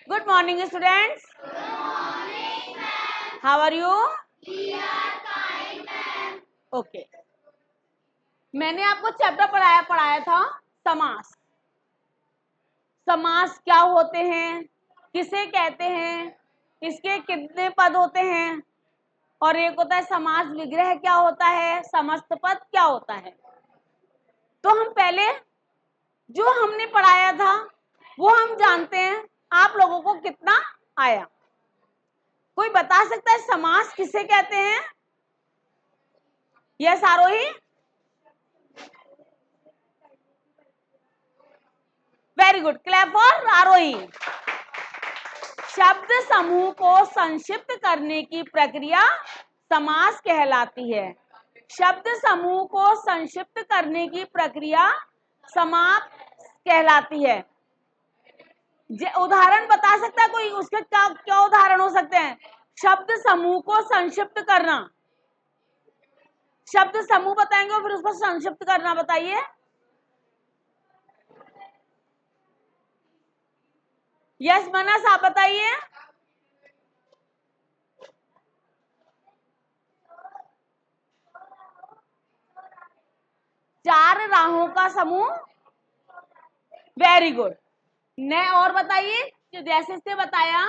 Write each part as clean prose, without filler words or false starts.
Good morning, students. How are you? Okay. मैंने आपको chapter पढ़ाया था समास। समास क्या होते हैं, किसे कहते हैं, इसके कितने पद होते हैं, और एक होता है समास विग्रह क्या होता है, समस्त पद क्या होता है। तो हम पहले जो हमने पढ़ाया था वो हम जानते हैं। आप लोगों को कितना आया? कोई बता सकता है समास किसे कहते हैं? Yes Aarohi? Very good, clap for Aarohi. शब्द समूह को संक्षिप्त करने की प्रक्रिया समास कहलाती है। शब्द समूह को संक्षिप्त करने की प्रक्रिया समास कहलाती है। उदाहरण बता सकता है कोई? उसके क्या क्या उदाहरण हो सकते हैं? शब्द समूह को संक्षिप्त करना, शब्द समूह बताएंगे और फिर उसको संक्षिप्त करना, बताइए। यस मनस, आप बताइए। चार राहों का समूह, वेरी गुड। ने और बताइए, जैसे से बताया,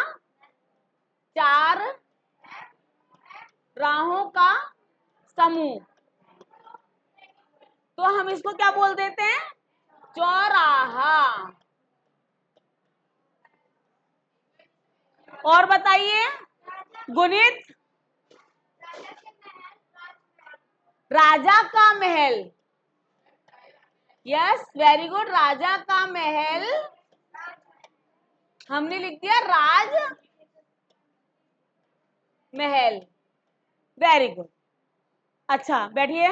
चार राहों का समूह, तो हम इसको क्या बोल देते हैं? चौराहा। और बताइए गुणित, राजा का महल। यस वेरी गुड, राजा का महल हमने लिख दिया राज महल, वेरी गुड। अच्छा बैठिए,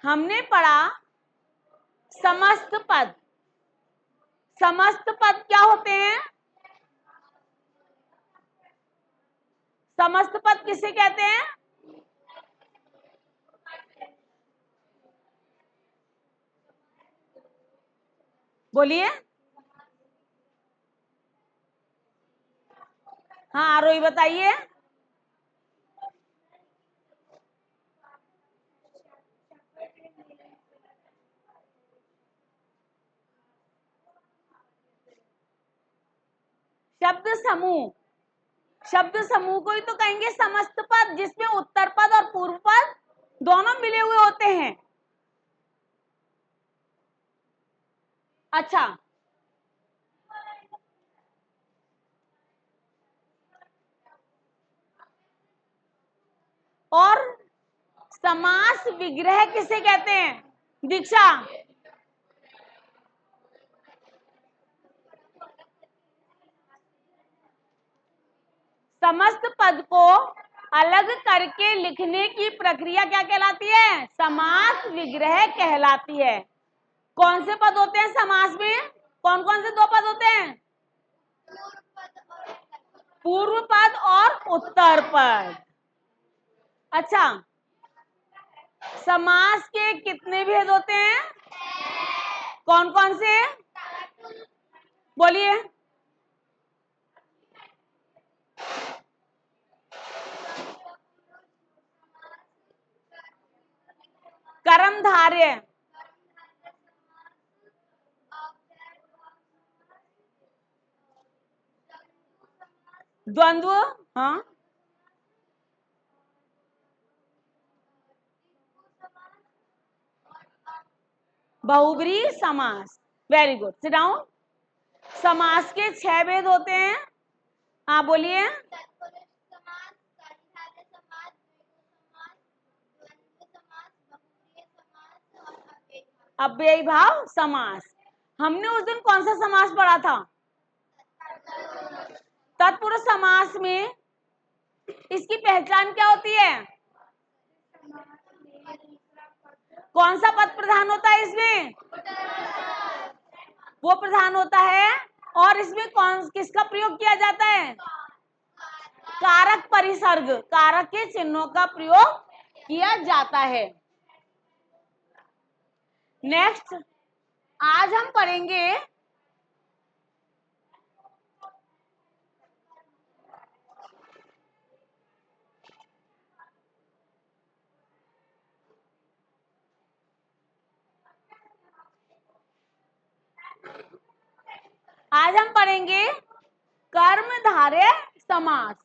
हमने पढ़ा समस्त पद। समस्त पद क्या होते हैं? समस्त पद किसे कहते हैं? बोलिए। हाँ आरोही बताइए। शब्द समूह, शब्द समूह को ही तो कहेंगे समस्त पद, जिसमें उत्तर पद और पूर्व पद दोनों मिले हुए होते हैं। अच्छा, और समास विग्रह किसे कहते हैं? दीक्षा, समस्त पद को अलग करके लिखने की प्रक्रिया क्या कहलाती है? समास विग्रह कहलाती है। कौन से पद होते हैं समास में? कौन कौन से दो पद होते हैं? पूर्व पद और उत्तर पद। अच्छा, समास के कितने भेद होते हैं? कौन कौन से? बोलिए। कर्मधारय, द्वंद्व, हाँ, बहुब्रीहि समास, वेरी गुड, सिट डाउन। समास के 6 भेद होते हैं। हाँ बोलिए। अव्ययी भाव समास। हमने उस दिन कौन सा समास पढ़ा था? तत्पुरुष समास में इसकी पहचान क्या होती है? कौन सा पद प्रधान होता है इसमें? वो प्रधान होता है। और इसमें कौन किसका प्रयोग किया जाता है? कारक परिसर्ग, कारक के चिन्हों का प्रयोग किया जाता है। नेक्स्ट, आज हम पढ़ेंगे आज हम पढ़ेंगे कर्मधारय समास।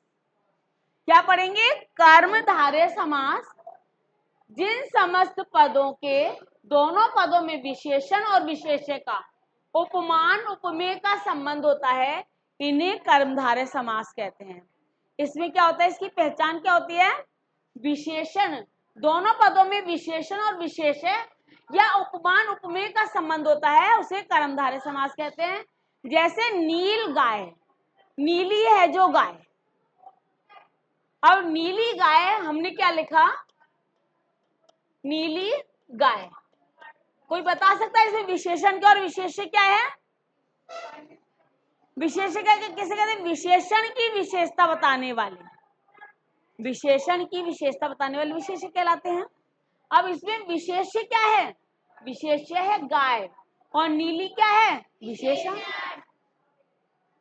क्या पढ़ेंगे? कर्मधारय समास। जिन समस्त पदों के दोनों पदों में विशेषण और विशेष्य का उपमान उपमेय का संबंध होता है, इन्हें कर्मधारय समास कहते हैं। इसमें क्या होता है, इसकी पहचान क्या होती है? विशेषण, दोनों पदों में विशेषण और विशेष्य या उपमान उपमेय का संबंध होता है, उसे कर्मधारय समास कहते हैं। जैसे नील गाय, नीली है जो गाय। अब नीली गाय हमने क्या लिखा? नीली गाय। कोई बता सकता है इसमें विशेषण क्या और विशेष्य क्या है? विशेष्य क्या किसे कहते हैं? विशेषण की विशेषता बताने वाले, विशेषण की विशेषता बताने वाले विशेष्य कहलाते हैं। अब इसमें विशेष्य क्या है? विशेष्य है गाय और नीली क्या है? विशेषण।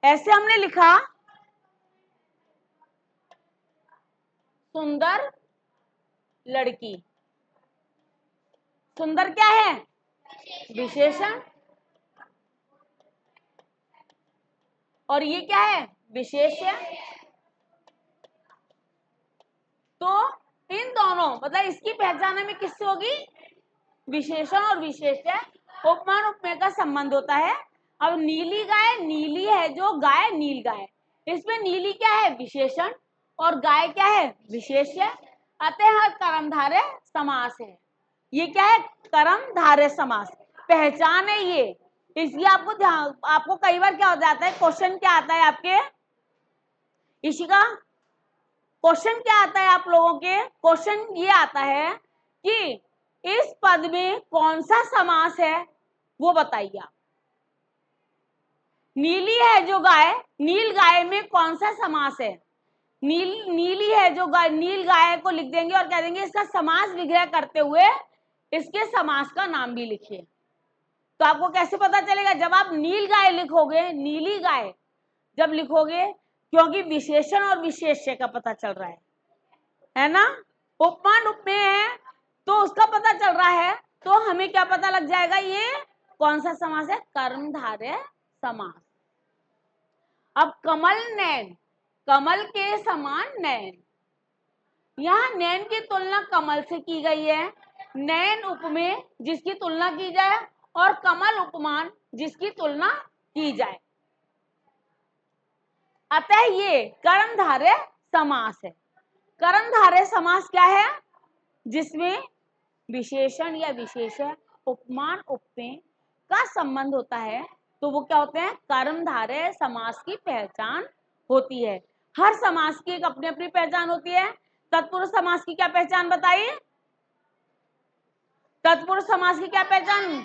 ऐसे हमने लिखा सुंदर लड़की। सुंदर क्या है? विशेषण। और ये क्या है? विशेष्य। तो इन दोनों मतलब इसकी पहचान हमें किससे होगी? विशेषण और विशेष्य, उपमान उपमेय का संबंध होता है। अब नीली गाय, नीली है जो गाय, नील गाय। इसमें नीली क्या है? विशेषण और गाय क्या है? विशेष्य। अतः कर्मधारय समास है। ये क्या है? कर्मधारय समास। पहचान है ये। इसलिए आपको कई बार क्या हो जाता है, क्वेश्चन क्या आता है आपके इशिका? क्वेश्चन क्या आता है आप लोगों के? क्वेश्चन ये आता है कि इस पद में कौन सा समास है, वो बताइए आप। नीली है जो गाय, नील गाय में कौन सा समास है? नीली है जो गाय, नील गाय को लिख देंगे और कह देंगे इसका समास विग्रह करते हुए इसके समास का नाम भी लिखिए। तो आपको कैसे पता चलेगा? जब आप नील गाय लिखोगे, नीली गाय जब लिखोगे, क्योंकि विशेषण और विशेष्य का पता चल रहा है ना? उपमान उपमेय है तो उसका पता चल रहा है, तो हमें क्या पता लग जाएगा? ये कौन सा समास है? कर्मधारय समास। अब कमल नैन, कमल के समान नैन। यहाँ नैन की तुलना कमल से की गई है। नैन उपमेय जिसकी तुलना की जाए और कमल उपमान जिसकी तुलना की जाए। अतः ये कर्मधारय समास है। कर्मधारय समास क्या है? जिसमें विशेषण या विशेष्य, उपमान उपमेय का संबंध होता है, तो वो क्या होते हैं? कर्मधारय समास की पहचान होती है। हर समास की एक अपनी अपनी पहचान होती है। तत्पुरुष समास की क्या पहचान बताइए? तत्पुरुष समास की क्या पहचान?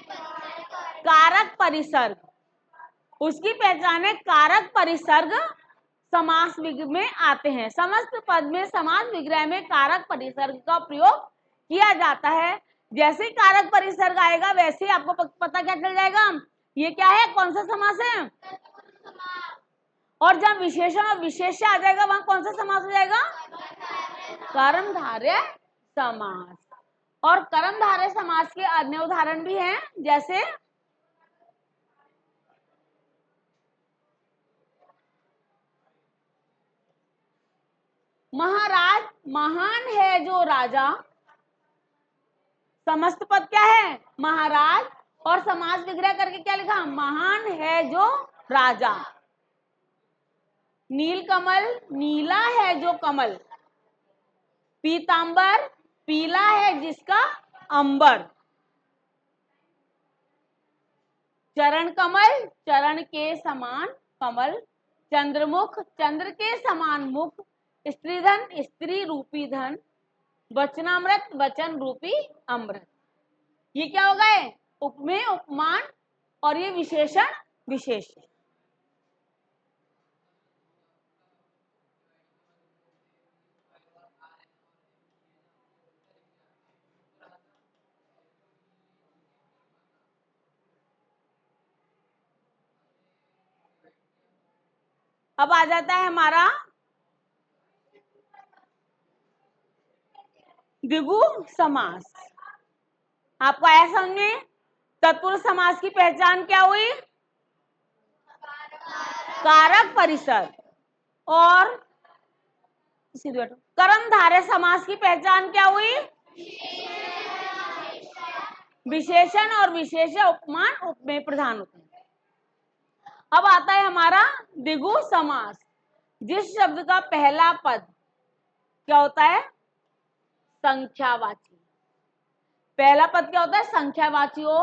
कारक परिसर्ग। उसकी पहचान है कारक परिसर्ग समास में आते हैं। समस्त पद में समास विग्रह में कारक परिसर्ग का प्रयोग किया जाता है। जैसे ही कारक परिसर्ग आएगा वैसे ही आपको पता क्या चल जाएगा? ये क्या है? कौन सा समास है? और जब विशेषण और विशेष्य आ जाएगा वहां कौन सा समास हो जाएगा? कर्मधारय समास। और कर्मधारय समास के अन्य उदाहरण भी हैं, जैसे महाराज, महान है जो राजा। समस्त पद क्या है? महाराज और समास विग्रह करके क्या लिखा? महान है जो राजा। नीलकमल, नीला है जो कमल। पीतांबर, पीला है जिसका अंबर। चरण कमल, चरण के समान कमल। चंद्रमुख, चंद्र के समान मुख। स्त्रीधन, स्त्री रूपी धन। वचनामृत, वचन रूपी अमृत। ये क्या हो गए? उपमेय उपमान और ये विशेषण विशेष्य। अब आ जाता है हमारा द्विगु समास। आपको आया समझ में? तत्पुरुष समास की पहचान क्या हुई? कारक परिसर और कर्मधारय समास की पहचान क्या हुई? विशेषण और विशेष्य उपमान उपमेय प्रधान होते हैं। अब आता है हमारा द्विगु समास, जिस शब्द का पहला पद क्या होता है? संख्यावाची। पहला पद क्या होता है? संख्यावाची हो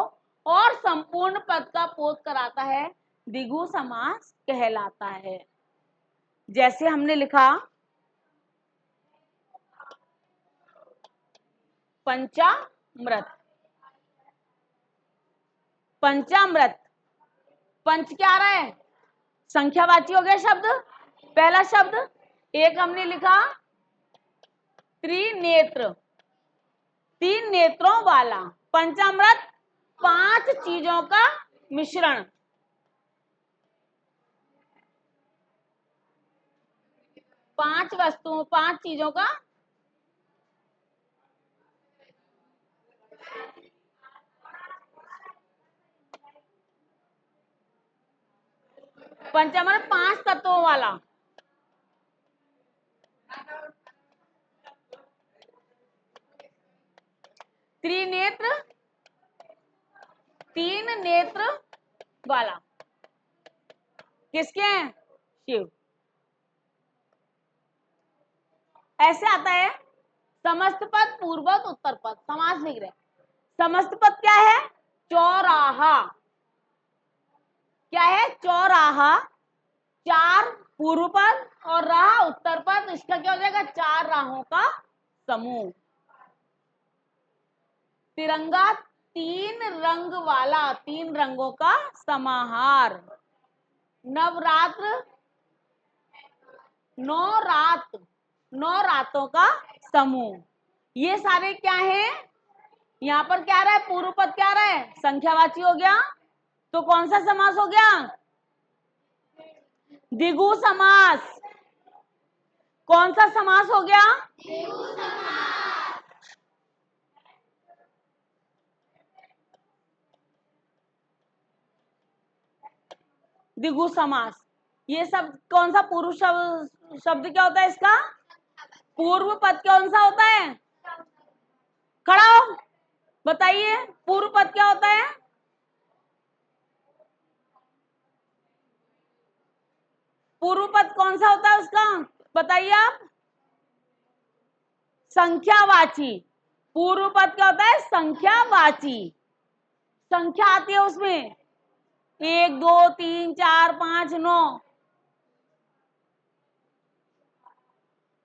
और संपूर्ण पद का पोत कराता है, द्विगु समास कहलाता है। जैसे हमने लिखा पंचामृत। पंचामृत, पंच क्या आ रहा है? संख्यावाची हो गया शब्द, पहला शब्द। एक हमने लिखा त्रिनेत्र, तीन नेत्रों वाला। पंचामृत, पांच चीजों का मिश्रण। पांच वस्तुओं, पांच चीजों का पंचामृत, पांच तत्वों वाला। त्रिनेत्र, तीन नेत्र वाला। किसके हैं? शिव। ऐसे आता है समस्त पद, पूर्व पद, उत्तर पद, समास विग्रह। समस्त पद क्या है? चौराहा। क्या है? चौराहा। चार पूर्व पद और राह उत्तर पद, इसका क्या हो जाएगा? चार राहों का समूह। तिरंगा, तीन रंग वाला, तीन रंगों का समाहार। नवरात्र, नौ रात, नौ रातों का समूह। ये सारे क्या है? यहाँ पर क्या आ रहा है? पूर्व पद क्या आ रहा है? संख्यावाची हो गया, तो कौन सा समास हो गया? द्विगु समास। कौन सा समास हो गया? द्विगु समास। द्विगु समास। ये सब कौन सा पूर्व शब्द क्या होता है इसका? पूर्व पद कौन सा होता है? खड़ा हो, बताइए पूर्व पद क्या होता है? पूर्व पद कौन सा होता है उसका? बताइए आप। संख्यावाची। पूर्व पद क्या होता है? संख्यावाची। संख्या आती है उसमें, 1 2 3 4 5 9,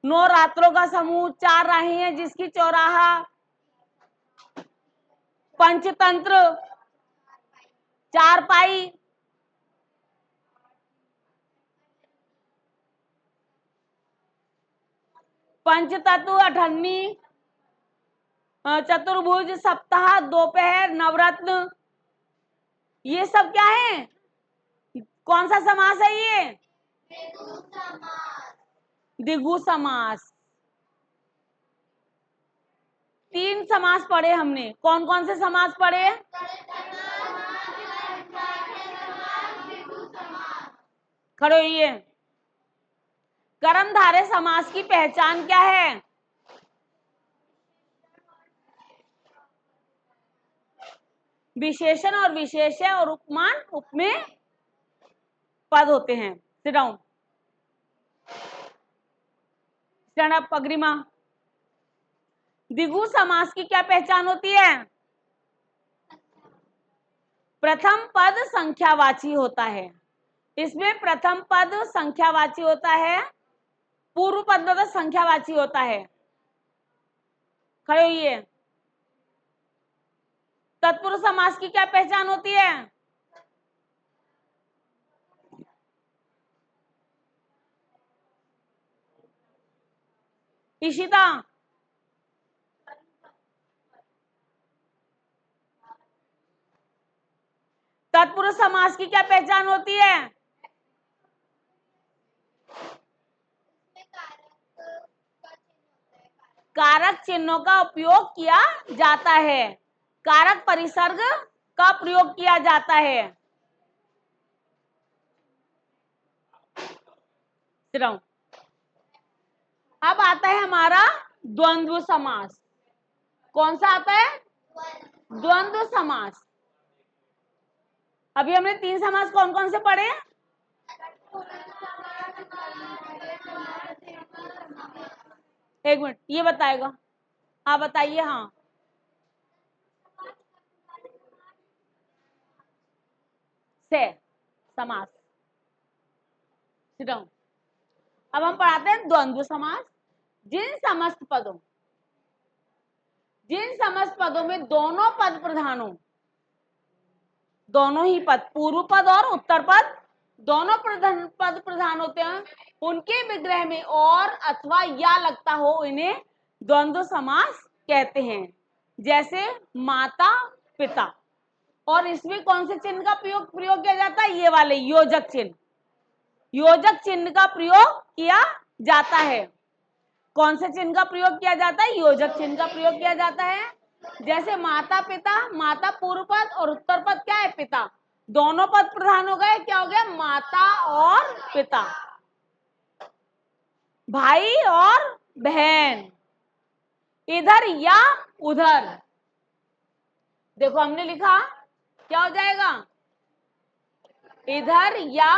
9 रात्रों का समूह। चार राहें हैं जिसकी चौराहा। पंचतंत्र, चारपाई। पंचतत्व, अठन्नी, चतुर्भुज, सप्ताह, दोपहर, नवरत्न। ये सब क्या है? कौन सा समास है ये? द्विगु समास। तीन समास पढ़े हमने। कौन कौन से समास पढ़े? खड़े होइए। कर्मधारय समास की पहचान क्या है? विशेषण और विशेष्य और उपमान उपमेय पद होते हैं। Sit down, stand up, Agrima. द्विगु समास की क्या पहचान होती है? प्रथम पद संख्यावाची होता है। इसमें प्रथम पद संख्यावाची होता है, पूर्व पद में तो संख्यावाची होता है। खड़े होइए। तत्पुरुष समास की क्या पहचान होती है? इशिता, तत्पुरुष समास की क्या पहचान होती है? कारक चिन्हों का उपयोग किया जाता है, कारक परिसर्ग का प्रयोग किया जाता है। Sit down. अब आता है हमारा द्वंद्व समास। कौन सा आता है? द्वंद्व समास। अभी हमने 3 समास कौन कौन से पढ़े? एक मिनट, ये बताएगा। हाँ बताइए। हाँ, से समास। Sit down. अब हम पढ़ाते हैं द्वंद्व समास। जिन समस्त पदों में दोनों पद प्रधान हो, दोनों ही पद, पूर्व पद और उत्तर पद, दोनों पद प्रधान होते हैं, उनके विग्रह में और अथवा या लगता हो, इन्हें द्वंद्व समास कहते हैं। जैसे माता पिता। और इसमें कौन से चिन्ह का प्रयोग किया जाता है? ये वाले योजक चिन्ह। योजक चिन्ह का प्रयोग किया जाता है। कौन से चिन्ह का प्रयोग किया जाता है? योजक चिन्ह का प्रयोग किया जाता है। जैसे माता पिता, माता पूर्व पद और उत्तर पद क्या है? पिता। दोनों पद प्रधान हो गए, क्या हो गया? माता और पिता। भाई और बहन, इधर या उधर। देखो हमने लिखा, क्या हो जाएगा? इधर या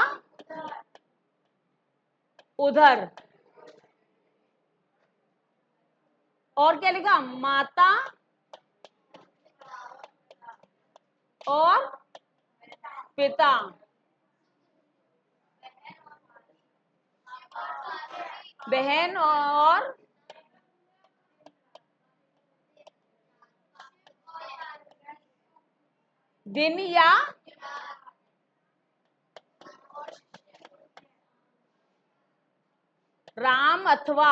उधर। और क्या लिखा? माता और पिता। बहन और दिन या राम अथवा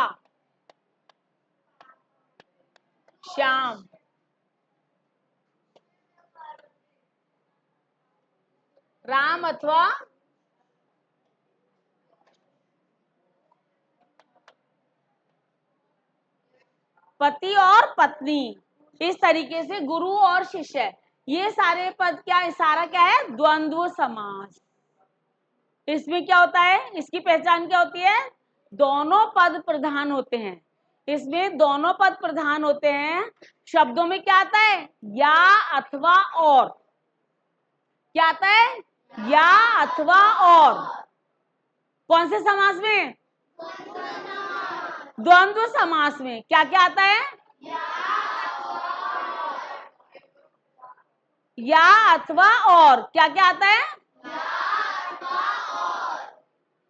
श्याम। राम अथवा पति और पत्नी। इस तरीके से गुरु और शिष्य, ये सारे पद क्या, इशारा क्या है? द्वंद्व समास। इसमें क्या होता है? इसकी पहचान क्या होती है? दोनों पद प्रधान होते हैं। इसमें दोनों पद प्रधान होते हैं। शब्दों में क्या आता है? या अथवा और। क्या आता है? या अथवा और। कौन से समास में? द्वंद्व समास में क्या क्या आता है? या अथवा और। क्या क्या आता है?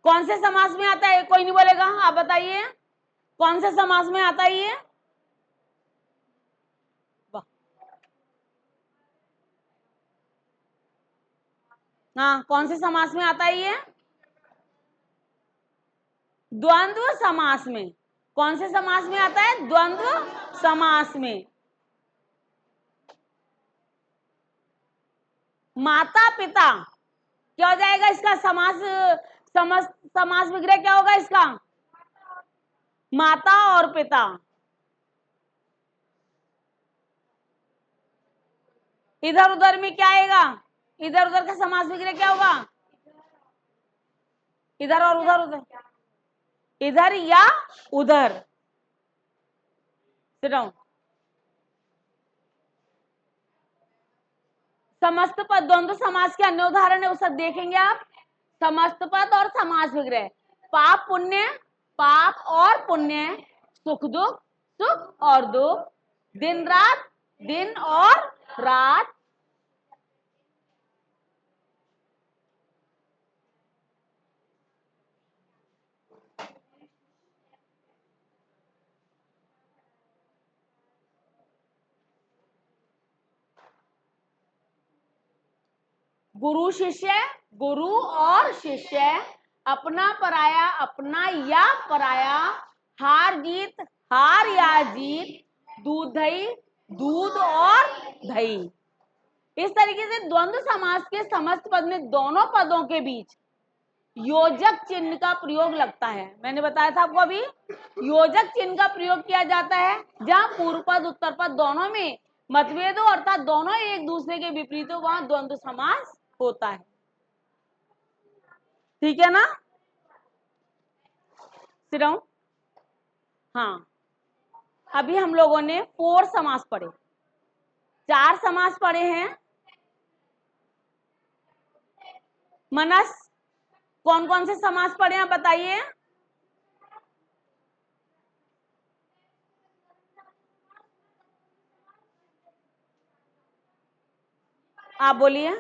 कौन से समास में आता है? कोई नहीं बोलेगा, आप बताइए कौन से समास में आता है ये? हाँ, कौन से समास में आता है ये? द्वंद्व समास में। कौन से समास में आता है? द्वंद्व समास में। माता पिता क्या हो जाएगा इसका? समास विग्रह क्या होगा इसका? माता और पिता। इधर उधर में क्या आएगा? इधर उधर का समास विग्रह क्या होगा? इधर और उधर, उधर, इधर या उधर। Sit down. समस्त पद द्वंद्व समास के अन्य उदाहरण है, उसे देखेंगे आप। समस्त पद और समास विग्रह। पाप पुण्य, पाप और पुण्य। सुख दुख, सुख और दुख। दिन रात, दिन और रात। गुरु शिष्य, गुरु और शिष्य। अपना पराया, अपना या पराया। हार जीत, हार या जीत। दूध दही, दूध और दही। इस तरीके से द्वंद्व समास के समस्त पद में दोनों पदों के बीच योजक चिन्ह का प्रयोग लगता है। मैंने बताया था आपको अभी, योजक चिन्ह का प्रयोग किया जाता है जहां पूर्व पद उत्तर पद दोनों में मतभेद हो, अर्थात दोनों एक दूसरे के विपरीत हो, वहां द्वंद्व समास होता है। ठीक है ना? Sit down. हाँ, अभी हम लोगों ने 4 समास पढ़े, 4 समास पढ़े हैं। मनस, कौन कौन से समास पढ़े हैं बताइए। आप बोलिए।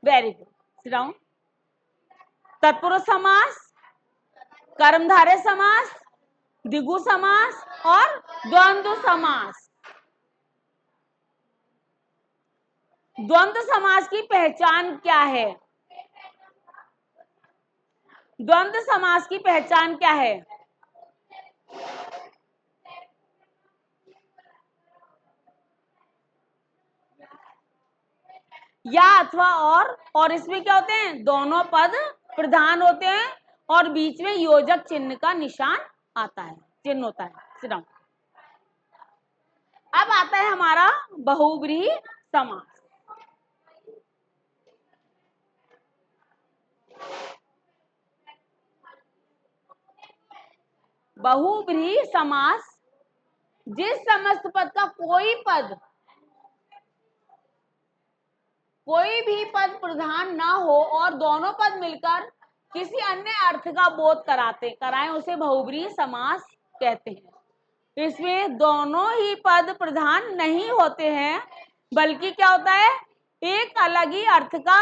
Very good, sit down. तत्पुरुष समास, कर्मधारय समास, द्विगु समास और द्वंद्व समास। द्वंद्व समास की पहचान क्या है? द्वंद्व समास की पहचान क्या है? या अथवा और इसमें क्या होते हैं? दोनों पद प्रधान होते हैं और बीच में योजक चिन्ह का निशान आता है, चिन्ह होता है। Sit down. अब आता है हमारा बहुव्रीहि समास। बहुव्रीहि समास जिस समस्त पद का कोई भी पद प्रधान ना हो और दोनों पद मिलकर किसी अन्य अर्थ का बोध कराएं उसे बहुव्रीहि समास कहते हैं। इसमें दोनों ही पद प्रधान नहीं होते हैं, बल्कि क्या होता है, एक अलग ही अर्थ का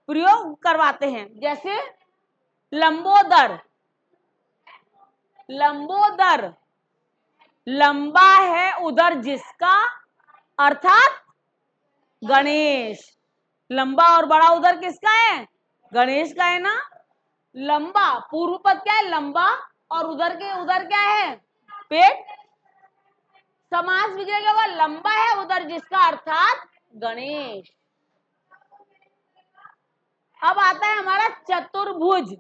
प्रयोग करवाते हैं। जैसे लंबोदर, लंबोदर, लंबा है उदर जिसका, अर्थात गणेश। लंबा और बड़ा उदर किसका है? गणेश का है ना। लंबा, पूर्व पद क्या है? लंबा, और उदर क्या है? पेट। समास विग्रह क्या हुआ? लंबा है उदर जिसका, अर्थात गणेश। अब आता है हमारा चतुर्भुज,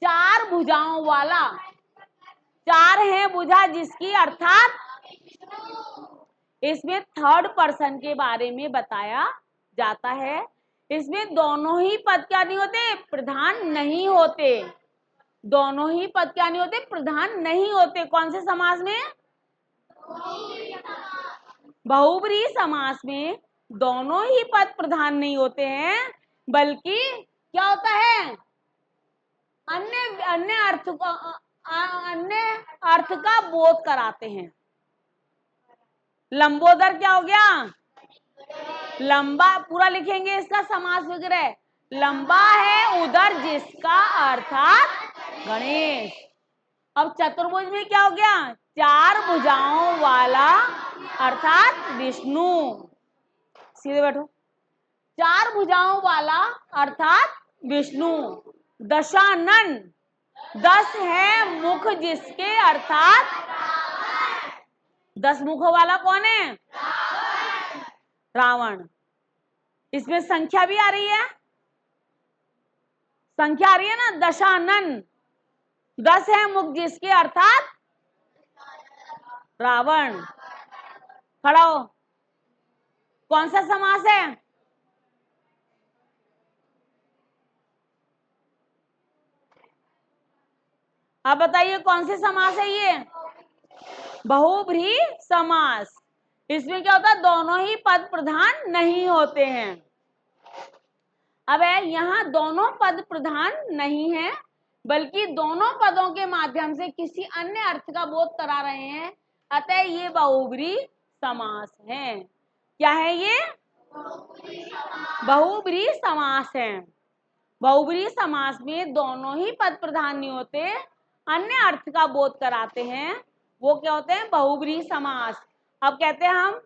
4 भुजाओं वाला। 4 है भुजा जिसकी, अर्थात इसमें थर्ड पर्सन के बारे में बताया जाता है। इसमें दोनों ही पद क्या नहीं होते? प्रधान नहीं होते। दोनों ही पद क्या नहीं होते? प्रधान नहीं होते। कौन से समास में? बहुव्रीहि समास में दोनों ही पद प्रधान नहीं होते हैं, बल्कि क्या होता है? अन्य अर्थ का बोध कराते हैं। लंबोदर क्या हो गया? लंबा, पूरा लिखेंगे इसका समास विग्रह। लंबा है उदर जिसका, अर्थात गणेश। अब चतुर्भुज में क्या हो गया? 4 भुजाओं वाला, अर्थात विष्णु। सीधे बैठो। 4 भुजाओं वाला अर्थात विष्णु। दशानन, 10 है मुख जिसके, अर्थात 10 मुखों वाला कौन है? रावण। इसमें संख्या भी आ रही है, संख्या आ रही है ना। दशानन, 10 है मुख जिसके, अर्थात रावण। खड़ा हो। कौन सा समास है? आप बताइए कौन से समास है ये? बहुव्रीहि समास। इसमें क्या होता है? दोनों ही पद प्रधान नहीं होते हैं। अब यहाँ दोनों पद प्रधान नहीं है, बल्कि दोनों पदों के माध्यम से किसी अन्य अर्थ का बोध करा रहे हैं, अतः ये बहुव्रीहि समास है। क्या है ये? बहुव्रीहि समास है। बहुव्रीहि समास में दोनों ही पद प्रधान नहीं होते, अन्य अर्थ का बोध कराते हैं, वो क्या होते हैं? बहुव्रीहि समास। अब कहते हैं हम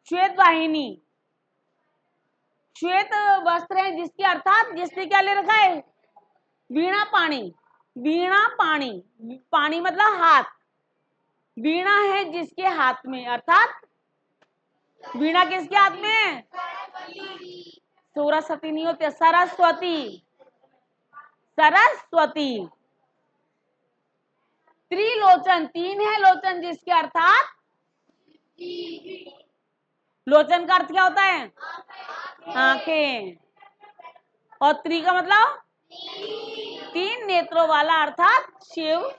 श्वेत वाहिनी, श्वेत वस्त्र है जिसके, अर्थात जिसने क्या ले रखा है? वीणा पाणी। वीणा पाणी, पाणी मतलब हाथ। वीणा है जिसके हाथ में, अर्थात वीणा किसके हाथ में है? सरस्वती नहीं होते, सरस्वती। सरस्वती। त्रिलोचन, 3 है लोचन जिसके, अर्थात लोचन का अर्थ क्या होता है? आंखें। और त्रि का मतलब 3 नेत्रों वाला अर्थात शिव।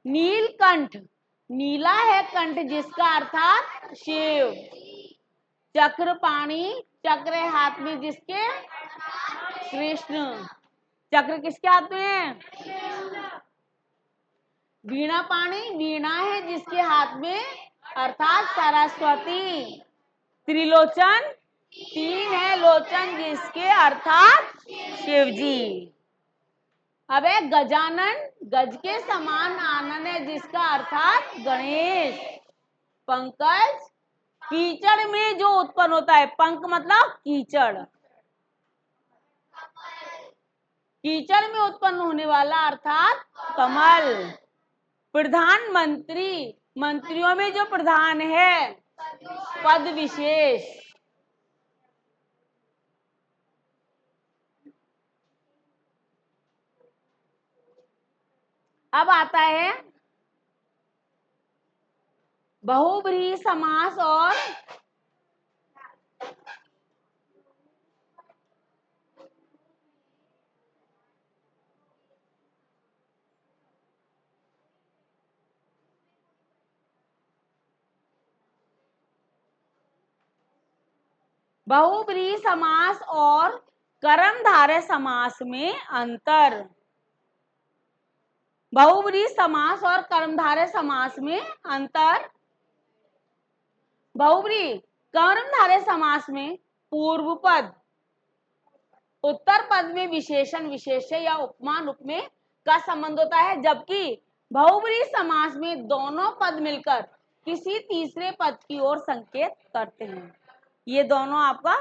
नीलकंठ, नीला है कंठ जिसका अर्थात शिव। चक्रपाणी, चक्र है हाथ में जिसके? कृष्ण। चक्र किसके हाथ में है? वीणा पाणी, वीणा है जिसके हाथ में अर्थात सरस्वती। त्रिलोचन, 3 है लोचन जिसके अर्थात शिवजी। अब है गजानन, गज के समान आनन है जिसका अर्थात गणेश। पंकज, कीचड़ में जो उत्पन्न होता है, पंक मतलब कीचड़, कीचड़ में उत्पन्न होने वाला अर्थात कमल। प्रधानमंत्री, मंत्रियों में जो प्रधान है, पद विशेष। अब आता है बहुब्रीहि समास और बहुब्रीहि समास और कर्मधारय समास में अंतर। बहुब्रीहि समास और कर्मधारय समास में अंतर। बहुब्रीहि कर्मधारय समास में पूर्व पद उत्तर पद में विशेषण विशेष्य या उपमान उपमेय का संबंध होता है, जबकि बहुब्रीहि समास में दोनों पद मिलकर किसी तीसरे पद की ओर संकेत करते हैं। ये दोनों आपका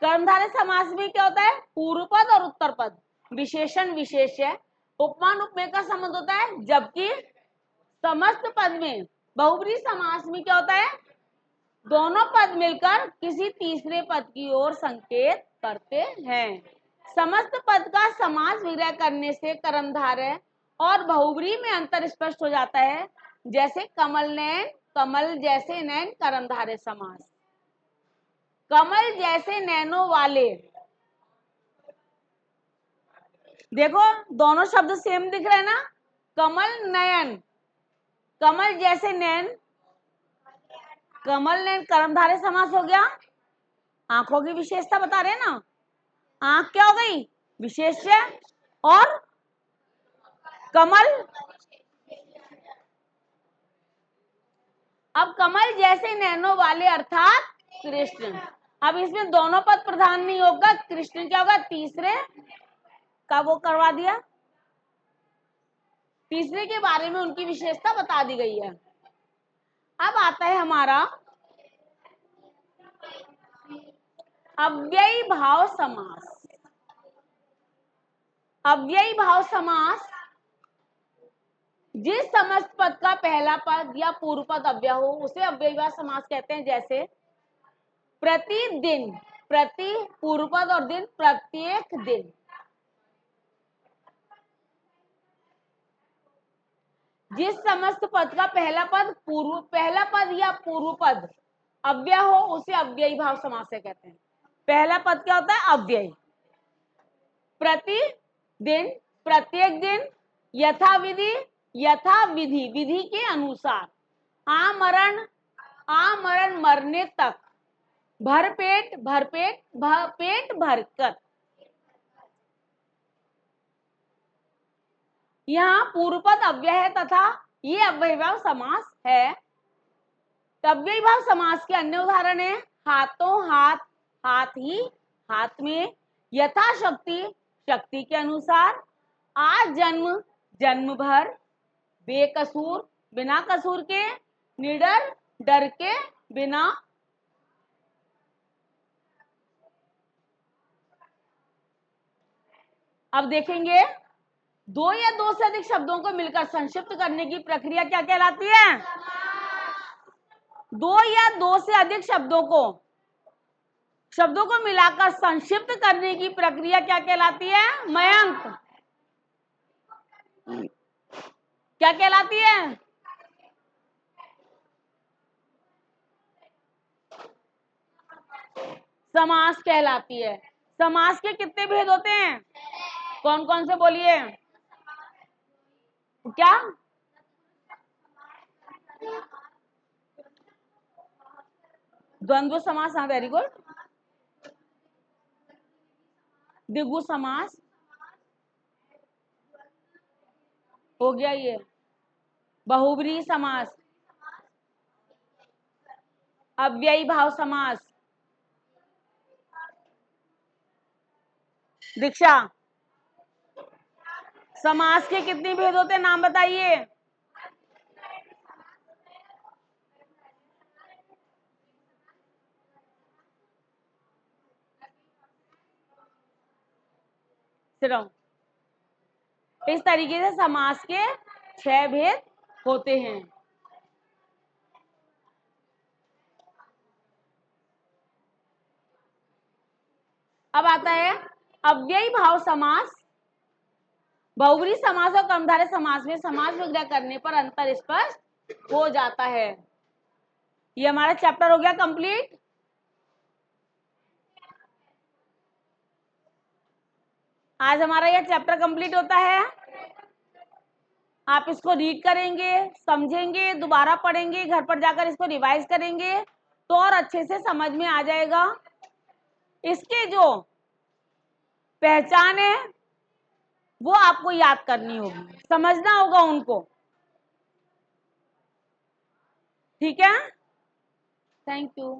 कर्मधारय समास में क्या होता है? पूर्व पद और उत्तर पद, विशेषण विशेष्य, उपमान उपमेय का संबंध होता है, जबकि समस्त पद में बहुब्रीहि समास में क्या होता है? दोनों पद मिलकर किसी तीसरे पद की ओर संकेत करते हैं। समस्त पद का समास विग्रह करने से कर्मधारय और बहुब्रीहि में अंतर स्पष्ट हो जाता है, जैसे कमल नयन, कमल जैसे नयन कर्मधारय समास। कमल जैसे नैनों वाले, देखो दोनों शब्द सेम दिख रहे हैं ना। कमल नयन, कमल जैसे नैन, कमल नयन कर्मधारय समास हो गया। आंखों की विशेषता बता रहे हैं ना, आंख क्या हो गई? विशेष्य, और कमल, अब कमल जैसे नैनों वाले अर्थात कृष्ण। अब इसमें दोनों पद प्रधान नहीं होगा, कृष्ण क्या होगा? तीसरे का वो करवा दिया, तीसरे के बारे में उनकी विशेषता बता दी गई है। अब आता है हमारा अव्ययी भाव समास। अव्ययी भाव समास जिस समस्त पद का पहला पद या पूर्व पद अव्यय हो उसे अव्ययी भाव समास कहते हैं। जैसे प्रतिदिन, प्रति पूर्व पद और दिन प्रत्येक दिन। जिस समस्त पद का पहला पद या पूर्व पद अव्यय हो उसे अव्ययी भाव समास से कहते हैं। पहला पद क्या होता है? अव्यय। प्रतिदिन, प्रत्येक दिन, यथाविधि, यथाविधि विधि के अनुसार, आमरण, आमरण मरने तक, भरपेट, भरपेट पेट भरकर। यहाँ पूर्व पद अव्यय है तथा ये अव्ययी भाव समास है। अव्ययी भाव समास के अन्य उदाहरण है हाथों हाथ, हाथ ही हाथ में, यथाशक्ति, शक्ति के अनुसार, आज जन्म, जन्म भर, बेकसूर, बिना कसूर के, निडर, डर के बिना। अब देखेंगे दो या दो से अधिक शब्दों को मिलकर संक्षिप्त करने की प्रक्रिया क्या कहलाती है? दो या दो से अधिक शब्दों को शब्दों को मिलाकर संक्षिप्त करने की प्रक्रिया क्या कहलाती है? मयंक, क्या कहलाती है? समास कहलाती है। समास के कितने भेद होते हैं? कौन कौन से बोलिए? क्या? द्वंद्व समास, हाँ वेरी गुड। द्विगु समास हो गया ये। बहुब्रीहि समास, अव्ययी भाव समास। दीक्षा, समास के कितने भेद होते हैं, नाम बताइए। सिर्फ इस तरीके से समास के 6 भेद होते हैं। अब आता है अव्ययी भाव समास। बहुब्रीहि समास और कर्मधारय समास में समास विग्रह करने पर अंतर स्पष्ट हो जाता है। ये हमारा चैप्टर हो गया कंप्लीट। आज हमारा यह चैप्टर कंप्लीट होता है। आप इसको रीड करेंगे, समझेंगे, दोबारा पढ़ेंगे, घर पर जाकर इसको रिवाइज करेंगे तो और अच्छे से समझ में आ जाएगा। इसके जो पहचान है वो आपको याद करनी होगी, समझना होगा उनको। ठीक है, थैंक यू।